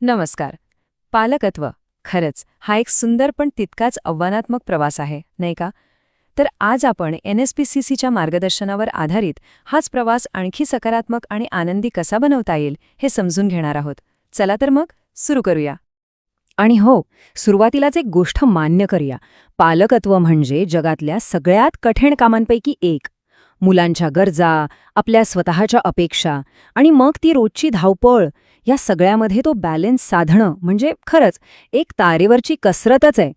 नमस्कार. पालकत्व खरंच हा एक सुंदर पण तितकाच आव्हानात्मक प्रवास आहे, नाही का? तर आज आपण NSPCCच्या मार्गदर्शनावर आधारित हाच प्रवास आणखी सकारात्मक आणि आनंदी कसा बनवता येईल हे समजून घेणार आहोत. चला तर मग सुरू करूया. आणि हो, सुरुवातीलाच एक गोष्ट मान्य करूया. पालकत्व म्हणजे जगातल्या सगळ्यात कठीण कामांपैकी एक. मुलांच्या गरजा, आपल्या स्वतःच्या अपेक्षा आणि मग ती रोजची धावपळ, या सगळ्यामध्ये तो बॅलन्स साधणं म्हणजे खरंच एक तारेवरची कसरतच आहे.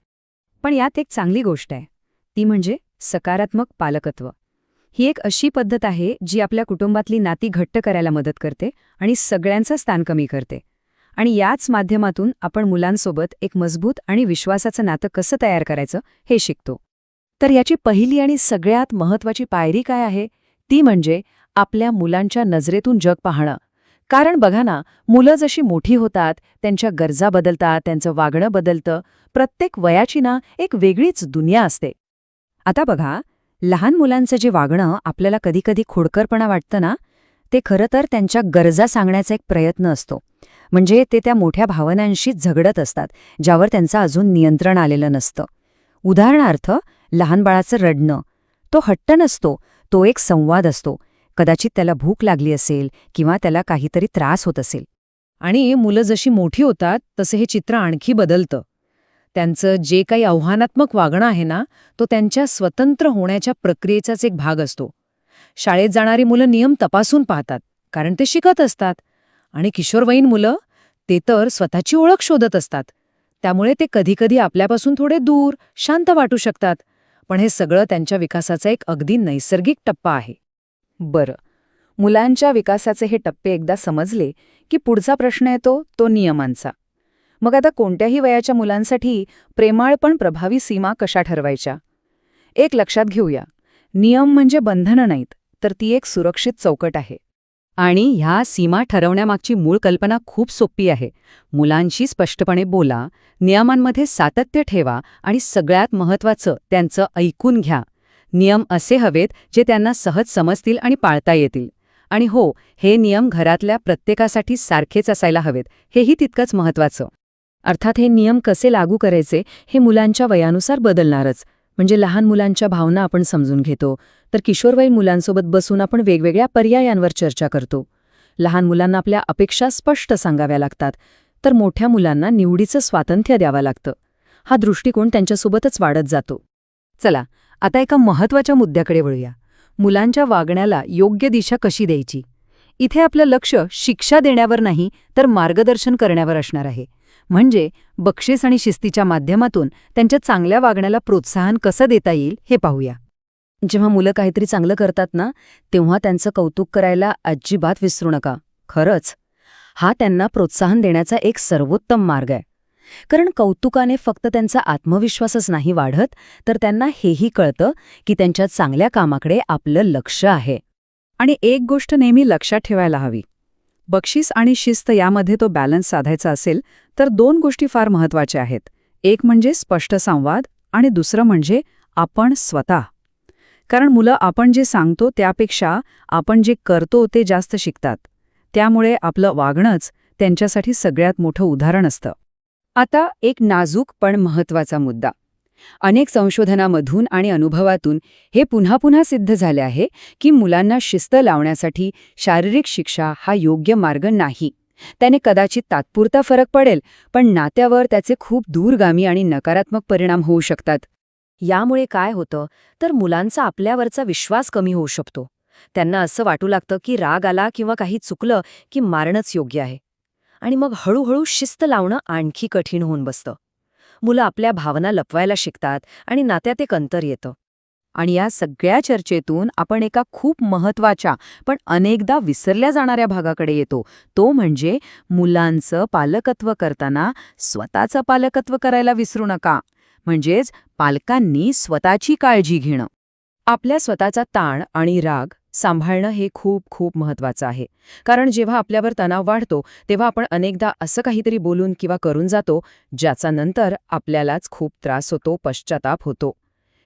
पण यात एक चांगली गोष्ट आहे. ती म्हणजे सकारात्मक पालकत्व. ही एक अशी पद्धत आहे जी आपल्या कुटुंबातली नाती घट्ट करायला मदत करते आणि सगळ्यांचं स्थान कमी करते. आणि याच माध्यमातून आपण मुलांसोबत एक मजबूत आणि विश्वासाचं नातं कसं तयार करायचं हे शिकतो. तर याची पहिली आणि सगळ्यात महत्त्वाची पायरी काय आहे ती म्हणजे आपल्या मुलांच्या नजरेतून जग पाहणं. कारण बघा ना, मुलं जशी मोठी होतात, त्यांच्या गरजा बदलतात, त्यांचं वागणं बदलतं. प्रत्येक वयाची ना एक वेगळीच दुनिया असते. आता बघा, लहान मुलांचं जे वागणं आपल्याला कधीकधी खोडकरपणा वाटतं ना, ते खरं तर त्यांच्या गरजा सांगण्याचा एक प्रयत्न असतो. म्हणजे ते त्या मोठ्या भावनांशी झगडत असतात, ज्यावर त्यांचं अजून नियंत्रण आलेलं नसतं. उदाहरणार्थ, लहान बाळाचं रडणं. तो हट्ट नसतो, तो एक संवाद असतो. कदाचित त्याला भूक लागली असेल किंवा त्याला काहीतरी त्रास होत असेल. आणि मुलं जशी मोठी होतात तसे हे चित्र आणखी बदलतं. त्यांचं जे काही आव्हानात्मक वागणं आहे ना, तो त्यांच्या स्वतंत्र होण्याच्या प्रक्रियेचाच एक भाग असतो. शाळेत जाणारी मुलं नियम तपासून पाहतात, कारण ते शिकत असतात. आणि किशोरवयीन मुलं, ते तर स्वतःची ओळख शोधत असतात. त्यामुळे ते कधीकधी आपल्यापासून थोडे दूर, शांत वाटू शकतात. पण हे सगळं त्यांच्या विकासाचा एक अगदी नैसर्गिक टप्पा आहे. बरं, मुलांच्या विकासाचे हे टप्पे एकदा समजले की पुढचा प्रश्न येतो तो नियमांचा. मग आता कोणत्याही वयाच्या मुलांसाठी प्रेमाळ पण प्रभावी सीमा कशा ठरवायच्या? एक लक्षात घेऊया, नियम म्हणजे बंधनं नाहीत, तर ती एक सुरक्षित चौकट आहे. आणि ह्या सीमा ठरवण्यामागची मूळ कल्पना खूप सोपी आहे. मुलांशी स्पष्टपणे बोला, नियमांमध्ये सातत्य ठेवा आणि सगळ्यात महत्त्वाचं, त्यांचं ऐकून घ्या. नियम असे हवेत जे त्यांना सहज समजतील आणि पाळता येतील. आणि हो, हे नियम घरातल्या प्रत्येकासाठी सारखेच असायला हवेत, हेही तितकंच महत्त्वाचं. अर्थात हे नियम कसे लागू करायचे हे मुलांच्या वयानुसार बदलणारच. म्हणजे लहान मुलांच्या भावना आपण समजून घेतो, तर किशोरवयीन मुलांसोबत बसून आपण वेगवेगळ्या पर्यायांवर चर्चा करतो. लहान मुलांना आपल्या अपेक्षा स्पष्ट सांगाव्या लागतात, तर मोठ्या मुलांना निवडीचं स्वातंत्र्य द्यावं लागतं. हा दृष्टिकोन त्यांच्यासोबतच वाढत जातो. चला, आता एका महत्त्वाच्या मुद्द्याकडे वळूया. मुलांच्या वागण्याला योग्य दिशा कशी द्यायची? इथे आपलं लक्ष शिक्षा देण्यावर नाही, तर मार्गदर्शन करण्यावर असणार आहे. म्हणजे बक्षीस आणि शिस्तीच्या माध्यमातून त्यांच्या चांगल्या वागण्याला प्रोत्साहन कसं देता येईल हे पाहूया. जेव्हा मुलं काहीतरी चांगलं करतात ना, तेव्हा त्यांचं कौतुक करायला अजिबात विसरू नका. खरंच, हा त्यांना प्रोत्साहन देण्याचा एक सर्वोत्तम मार्ग आहे. कारण कौतुकाने फक्त त्यांचा आत्मविश्वासच नाही वाढत, तर त्यांना हेही कळतं की त्यांच्या चांगल्या कामाकडे आपलं लक्ष आहे. आणि एक गोष्ट नेहमी लक्षात ठेवायला हवी, बक्षीस आणि शिस्त यामध्ये तो बॅलन्स साधायचा असेल तर दोन गोष्टी फार महत्त्वाच्या आहेत. एक म्हणजे स्पष्ट संवाद आणि दुसरं म्हणजे आपण स्वतः. कारण मुलं आपण जे सांगतो त्यापेक्षा आपण जे करतो ते जास्त शिकतात. त्यामुळे आपलं वागणंच त्यांच्यासाठी सगळ्यात मोठं उदाहरण असतं. आता एक नाजूक पण महत्त्वाचा मुद्दा. अनेक संशोधनामधून आणि अनुभवातून हे पुन्हा पुन्हा सिद्ध झाले आहे की मुलांना शिस्त लावण्यासाठी शारीरिक शिक्षा हा योग्य मार्ग नाही. त्याने कदाचित तात्पुरता फरक पडेल, पण नात्यावर त्याचे खूप दूरगामी आणि नकारात्मक परिणाम होऊ शकतात. यामुळे काय होतं तर मुलांचा आपल्यावरचा विश्वास कमी होऊ शकतो. त्यांना असं वाटू लागतं की राग आला किंवा काही चुकलं की मारणंच योग्य आहे. आणि मग हळूहळू शिस्त लावणं आणखी कठीण होऊन बसतं. मुलं आपल्या भावना लपवायला शिकतात आणि नात्यात एक अंतर येतं. आणि या सगळ्या चर्चेतून आपण एका खूप महत्त्वाच्या पण अनेकदा विसरल्या जाणाऱ्या भागाकडे येतो. तो म्हणजे मुलांचं पालकत्व करताना स्वतःचं पालकत्व करायला विसरू नका. म्हणजेच पालकांनी स्वतःची काळजी घेणं. आपल्या स्वतःचा ताण आणि राग सांभाळणं हे खूप खूप महत्त्वाचं आहे. कारण जेव्हा आपल्यावर तणाव वाढतो तेव्हा आपण अनेकदा असं काहीतरी बोलून किंवा करून जातो ज्याचा नंतर आपल्यालाच खूप त्रास होतो, पश्चाताप होतो.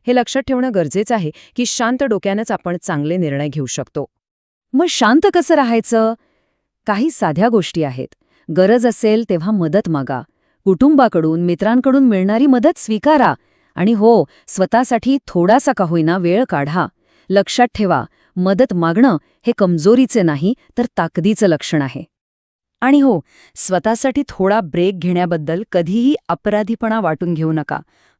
हे लक्षात ठेवणं गरजेचं आहे की शांत डोक्यानंच आपण चांगले निर्णय घेऊ शकतो. मग शांत कसं राहायचं? काही साध्या गोष्टी आहेत. गरज असेल तेव्हा मदत मागा. कुटुंबाकडून, मित्रांकडून मिळणारी मदत स्वीकारा. आणि हो, स्वतःसाठी थोडासा का होईना वेळ काढा. लक्षात ठेवा, मदत मागणं हे कमजोरीचे नाही तर ताकदीचं लक्षण आहे. आणि हो, स्वतःसाठी थोडा ब्रेक घेण्याबद्दल कधीही अपराधीपणा वाटून घेऊ नका.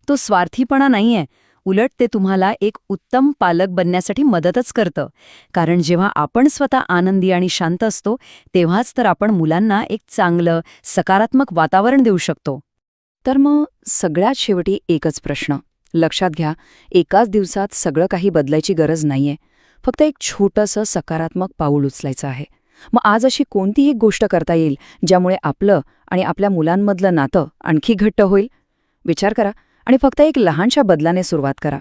तो स्वार्थीपणा नाहीये. उलट ते तुम्हाला एक उत्तम पालक बनण्यासाठी मदतच करतं. कारण जेव्हा आपण स्वतः आनंदी आणि शांत असतो, तेव्हाच तर आपण मुलांना एक चांगलं, सकारात्मक वातावरण देऊ शकतो. तर मग सगळ्यात शेवटी एकच प्रश्न. लक्षात घ्या, एकाच दिवसात सगळं काही बदलायची गरज नाहीये. फक्त एक छोटंसं सकारात्मक पाऊल उचलायचं आहे. मग आज अशी कोणती एक गोष्ट करता येईल ज्यामुळे आपलं आणि आपल्या मुलांमधलं नातं आणखी घट्ट होईल? विचार करा आणि फक्त एक लहानशा बदलाने सुरुवात करा.